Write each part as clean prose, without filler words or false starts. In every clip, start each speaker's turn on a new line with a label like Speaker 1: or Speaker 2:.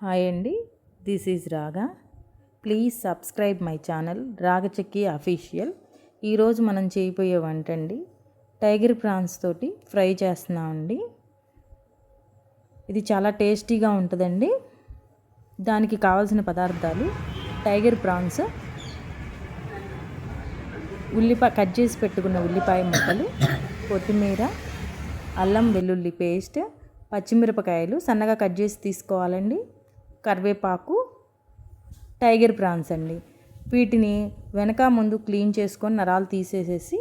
Speaker 1: Hi అండి, this is Raga. Please subscribe my channel Ragachakki official. ఈరోజు మనం చేయబోయే వంట అండి టైగర్ ప్రాన్స్ తోటి ఫ్రై చేస్తున్నామండి. ఇది చాలా టేస్టీగా ఉంటుందండి. దానికి కావాల్సిన పదార్థాలు: టైగర్ ప్రాన్స్, ఉల్లిపాయ కట్ చేసి పెట్టుకున్న ఉల్లిపాయ ముక్కలు, కొత్తిమీర, అల్లం వెల్లుల్లి పేస్ట్, పచ్చిమిరపకాయలు సన్నగా కట్ చేసి తీసుకోవాలండి, కరివేపాకు, టైగర్ ప్రాన్స్ అండి. వీటిని వెనక ముందు క్లీన్ చేసుకొని నరాలు తీసేసేసి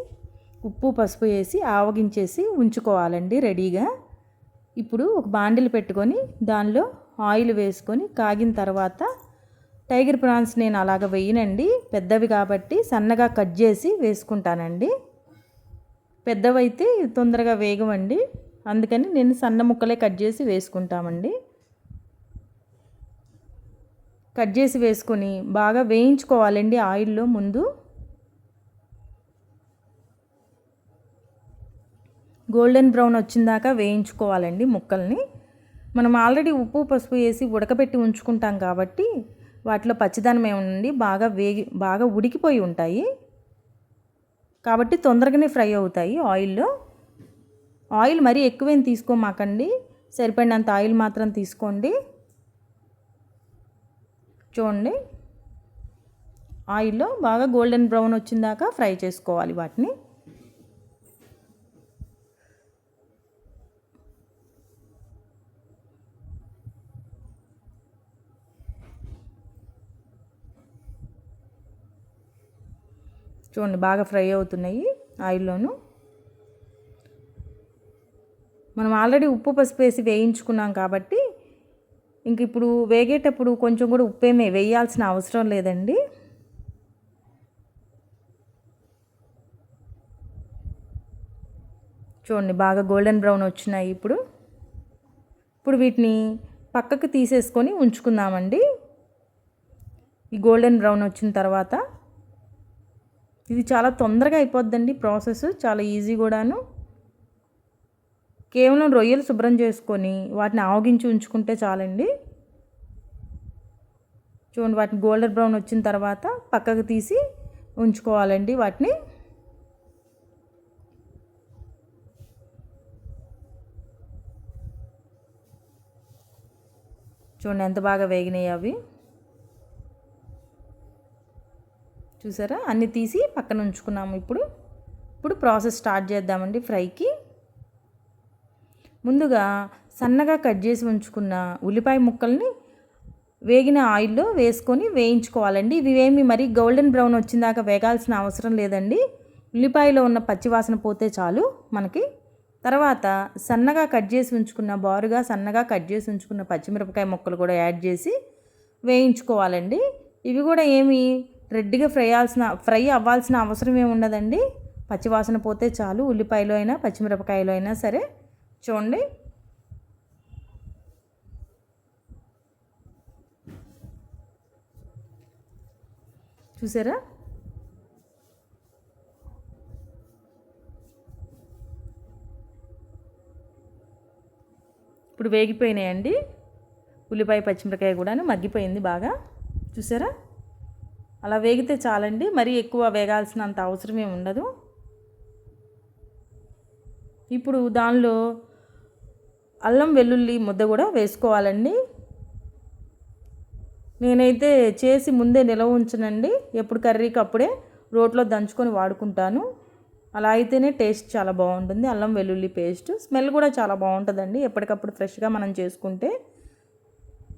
Speaker 1: ఉప్పు పసుపు వేసి ఆవగించేసి ఉంచుకోవాలండి రెడీగా. ఇప్పుడు ఒక బాండిల్ పెట్టుకొని దానిలో ఆయిల్ వేసుకొని కాగిన తర్వాత టైగర్ ప్రాన్స్ నేను అలాగ వేయనండి, పెద్దవి కాబట్టి సన్నగా కట్ చేసి వేసుకుంటానండి. పెద్దవైతే తొందరగా వేగవండి, అందుకని నేను సన్న ముక్కలే కట్ చేసి వేసుకుంటామండి. కట్ చేసి వేసుకొని బాగా వేయించుకోవాలండి ఆయిల్లో. ముందు గోల్డెన్ బ్రౌన్ వచ్చిందాకా వేయించుకోవాలండి ముక్కల్ని. మనం ఆల్రెడీ ఉప్పు పసుపు వేసి ఉడకబెట్టి ఉంచుకుంటాం కాబట్టి వాటిలో పచ్చిదనం ఏముంది, బాగా ఉడికిపోయి ఉంటాయి కాబట్టి తొందరగానే ఫ్రై అవుతాయి ఆయిల్లో. ఆయిల్ మరీ ఎక్కువేం తీసుకోమాకండి, సరిపడినంత ఆయిల్ మాత్రం తీసుకోండి. చూడండి, ఆయిల్లో బాగా గోల్డెన్ బ్రౌన్ వచ్చిందాకా ఫ్రై చేసుకోవాలి వాటిని. చూడండి, బాగా ఫ్రై అవుతున్నాయి ఆయిల్లోను. మనం ఆల్రెడీ ఉప్పు పసుపు వేసి వేయించుకున్నాం కాబట్టి ఇంక ఇప్పుడు వేగేటప్పుడు కొంచెం కూడా ఉప్పేమే వేయాల్సిన అవసరం లేదండి. చూడండి, బాగా గోల్డెన్ బ్రౌన్ వచ్చినాయి. ఇప్పుడు వీటిని పక్కకు తీసేసుకొని ఉంచుకుందామండి. ఈ గోల్డెన్ బ్రౌన్ వచ్చిన తర్వాత ఇది చాలా తొందరగా అయిపోద్దండి ప్రాసెస్, చాలా ఈజీ కూడాను. కేవలం రొయ్యలు శుభ్రం చేసుకొని వాటిని ఆవగించి ఉంచుకుంటే చాలండి. చూడండి, వాటిని గోల్డెన్ బ్రౌన్ వచ్చిన తర్వాత పక్కకు తీసి ఉంచుకోవాలండి వాటిని. చూడండి ఎంత బాగా వేగినాయి అవి. చూసారా, అన్నీ తీసి పక్కన ఉంచుకున్నాము. ఇప్పుడు ప్రాసెస్ స్టార్ట్ చేద్దామండి ఫ్రైకి. ముందుగా సన్నగా కట్ చేసి ఉంచుకున్న ఉల్లిపాయ ముక్కల్ని వేగిన ఆయిల్లో వేసుకొని వేయించుకోవాలండి. ఇవి ఏమి మరీ గోల్డెన్ బ్రౌన్ వచ్చిందాక వేగాల్సిన అవసరం లేదండి. ఉల్లిపాయలో ఉన్న పచ్చివాసన పోతే చాలు మనకి. తర్వాత సన్నగా కట్ చేసి ఉంచుకున్న సన్నగా కట్ చేసి ఉంచుకున్న పచ్చిమిరపకాయ ముక్కలు కూడా యాడ్ చేసి వేయించుకోవాలండి. ఇవి కూడా ఏమి రెడ్గా ఫ్రై అవ్వాల్సిన అవసరం ఏమి ఉండదండి. పచ్చివాసన పోతే చాలు, ఉల్లిపాయలో అయినా పచ్చిమిరపకాయలో అయినా సరే. చూడండి, చూసారా, ఇప్పుడు వేగిపోయినాయండి. ఉల్లిపాయ పచ్చిమిరపకాయ కూడా మగ్గిపోయింది బాగా. చూసారా, అలా వేగితే చాలండి, మరీ ఎక్కువ వేగాల్సినంత అవసరమే ఉండదు. ఇప్పుడు దానిలో అల్లం వెల్లుల్లి ముద్ద కూడా వేసుకోవాలండి. నేనైతే చేసి ముందే నిలవ ఉంచనండి, ఎప్పుడు కర్రీకి అప్పుడే రోట్లో దంచుకొని వాడుకుంటాను. అలా అయితేనే టేస్ట్ చాలా బాగుంటుంది. అల్లం వెల్లుల్లి పేస్ట్ స్మెల్ కూడా చాలా బాగుంటుందండి. ఎప్పటికప్పుడు ఫ్రెష్గా మనం చేసుకుంటే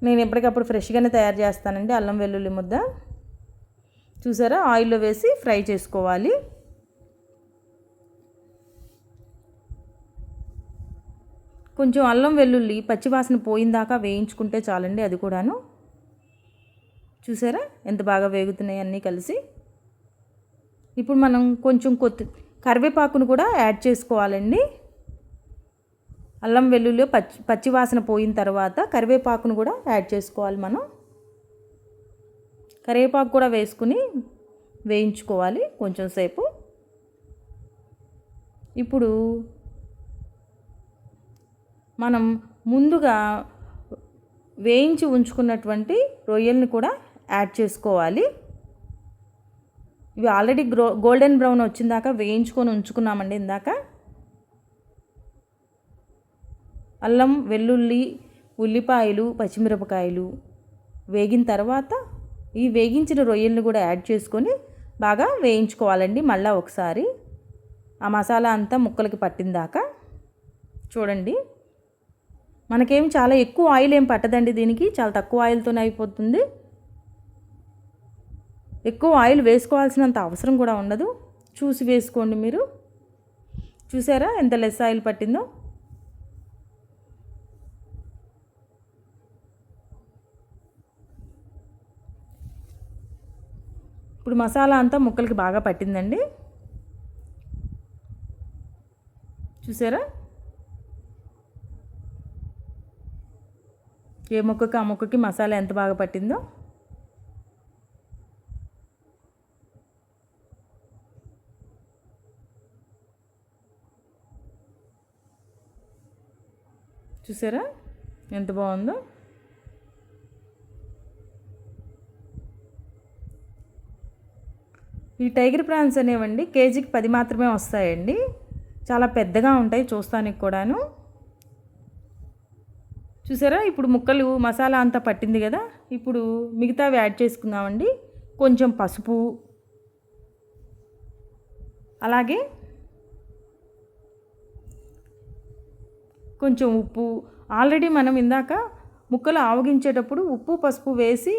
Speaker 1: నేను ఎప్పటికప్పుడు ఫ్రెష్గానే తయారు చేస్తానండి అల్లం వెల్లుల్లి ముద్ద. చూసారా, ఆయిల్లో వేసి ఫ్రై చేసుకోవాలి. కొంచెం అల్లం వెల్లుల్లి పచ్చివాసన పోయిందాకా వేయించుకుంటే చాలండి. అది కూడాను చూసారా ఎంత బాగా వేగుతున్నాయి అన్నీ కలిసి. ఇప్పుడు మనం కొంచెం కరివేపాకును కూడా యాడ్ చేసుకోవాలండి. అల్లం వెల్లుల్లి పచ్చివాసన పోయిన తర్వాత కరివేపాకును కూడా యాడ్ చేసుకోవాలి మనం. కరివేపాకు కూడా వేసుకుని వేయించుకోవాలి కొంచెం సేపు. ఇప్పుడు మనం ముందుగా వేయించి ఉంచుకున్నటువంటి రొయ్యల్ని కూడా యాడ్ చేసుకోవాలి. ఇవి ఆల్రెడీ గోల్డెన్ బ్రౌన్ వచ్చిందాక వేయించుకొని ఉంచుకున్నామండి ఇందాక. అల్లం, వెల్లుల్లి, ఉల్లిపాయలు, పచ్చిమిరపకాయలు వేగిన తర్వాత ఈ వేగించిన రొయ్యలను కూడా యాడ్ చేసుకొని బాగా వేయించుకోవాలండి. మళ్ళీ ఒకసారి ఆ మసాలా అంతా ముక్కలకి పట్టిందాక. చూడండి, మనకేం చాలా ఎక్కువ ఆయిల్ ఏం పట్టదండి దీనికి, చాలా తక్కువ ఆయిల్తోనే అయిపోతుంది. ఎక్కువ ఆయిల్ వేసుకోవాల్సినంత అవసరం కూడా ఉండదు. చూసి వేసుకోండి మీరు. చూసారా ఎంత లెస్ ఆయిల్ పట్టిందో. ఇప్పుడు మసాలా అంతా ముక్కలకి బాగా పట్టిందండి. చూసారా ఏ ముక్కకి ఆ ముక్కకి మసాలా ఎంత బాగా పట్టిందో. చూసారా ఎంత బాగుందో. ఈ టైగర్ ప్రాన్స్ అనేవండి కేజీకి 10 మాత్రమే వస్తాయండి. చాలా పెద్దగా ఉంటాయి చూస్తానికి కూడాను. చూసారా ఇప్పుడు ముక్కలు మసాలా అంతా పట్టింది కదా. ఇప్పుడు మిగతావి యాడ్ చేసుకుందామండి. కొంచెం పసుపు, అలాగే కొంచెం ఉప్పు. ఆల్రెడీ మనం ఇందాక ముక్కలు ఆవగించేటప్పుడు ఉప్పు పసుపు వేసి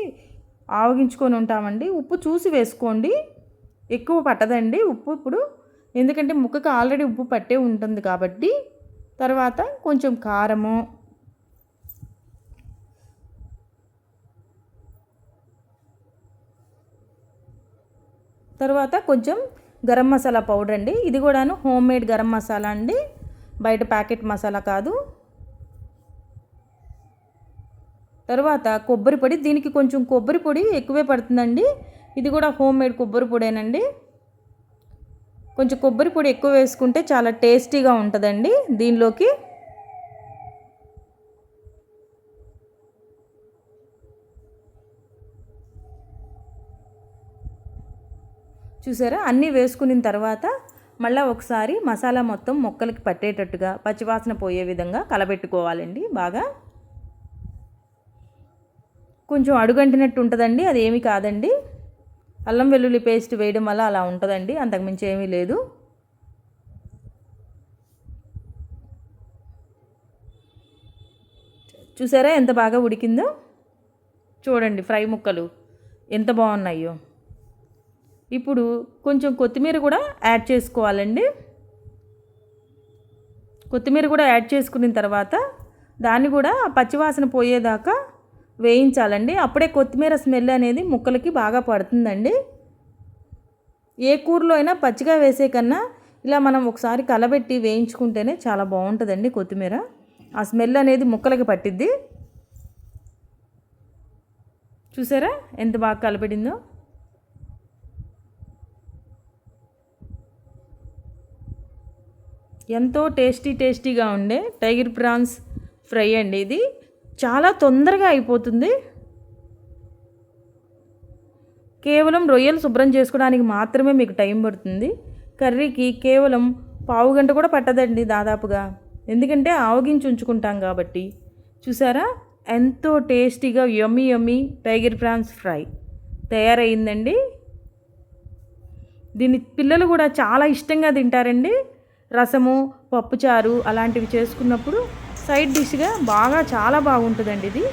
Speaker 1: ఆవగించుకొని ఉంటామండి. ఉప్పు చూసి వేసుకోండి, ఎక్కువ పట్టదండి ఉప్పు ఇప్పుడు, ఎందుకంటే ముక్కకు ఆల్రెడీ ఉప్పు పట్టే ఉంటుంది కాబట్టి. తర్వాత కొంచెం కారము, తర్వాత కొంచెం గరం మసాలా పౌడర్ అండి. ఇది కూడాను హోమ్ మేడ్ గరం మసాలా అండి, బయట ప్యాకెట్ మసాలా కాదు. తర్వాత కొబ్బరి పొడి, దీనికి కొంచెం కొబ్బరి పొడి ఎక్కువే పడుతుందండి. ఇది కూడా హోమ్ మేడ్ కొబ్బరి పొడేనండి. కొంచెం కొబ్బరి పొడి ఎక్కువ వేసుకుంటే చాలా టేస్టీగా ఉంటుందండి దీనిలోకి. చూసారా అన్నీ వేసుకున్న తర్వాత మళ్ళీ ఒకసారి మసాలా మొత్తం ముక్కలకి పట్టేటట్టుగా పచ్చివాసన పోయే విధంగా కలబెట్టుకోవాలండి బాగా. కొంచెం అడుగంటినట్టు ఉంటుందండి, అది ఏమీ కాదండి. అల్లం వెల్లుల్లి పేస్ట్ వేయడం వల్ల అలా ఉంటుందండి, అంతకుమించి ఏమీ లేదు. చూసారా ఎంత బాగా ఉడికిందో. చూడండి ఫ్రై ముక్కలు ఎంత బాగున్నాయో. ఇప్పుడు కొంచెం కొత్తిమీర కూడా యాడ్ చేసుకోవాలండి. కొత్తిమీర కూడా యాడ్ చేసుకున్న తర్వాత దాన్ని కూడా పచ్చివాసన పోయేదాకా వేయించాలండి. అప్పుడే కొత్తిమీర స్మెల్ అనేది ముక్కలకి బాగా పడుతుందండి. ఏ కూరలో అయినా పచ్చిగా వేసే కన్నా ఇలా మనం ఒకసారి కలబెట్టి వేయించుకుంటేనే చాలా బాగుంటుందండి కొత్తిమీర. ఆ స్మెల్ అనేది ముక్కలకి పట్టిద్ది. చూసారా ఎంత బాగా కలబెడిందో. ఎంతో టేస్టీగా ఉండే టైగర్ ప్రాన్స్ ఫ్రై అండి. ఇది చాలా తొందరగా అయిపోతుంది. కేవలం రొయ్యలు శుభ్రం చేసుకోవడానికి మాత్రమే మీకు టైం పడుతుంది. కర్రీకి కేవలం పావు గంట కూడా పట్టదండి దాదాపుగా, ఎందుకంటే ఆవగించి ఉంచుకుంటాం కాబట్టి. చూసారా ఎంతో టేస్టీగా యమ్మీ టైగర్ ప్రాన్స్ ఫ్రై తయారయ్యిందండి. దీన్ని పిల్లలు కూడా చాలా ఇష్టంగా తింటారండి. రసము, పప్పుచారు అలాంటివి చేసుకున్నప్పుడు సైడ్ డిష్గా చాలా బాగుంటుందండి ఇది.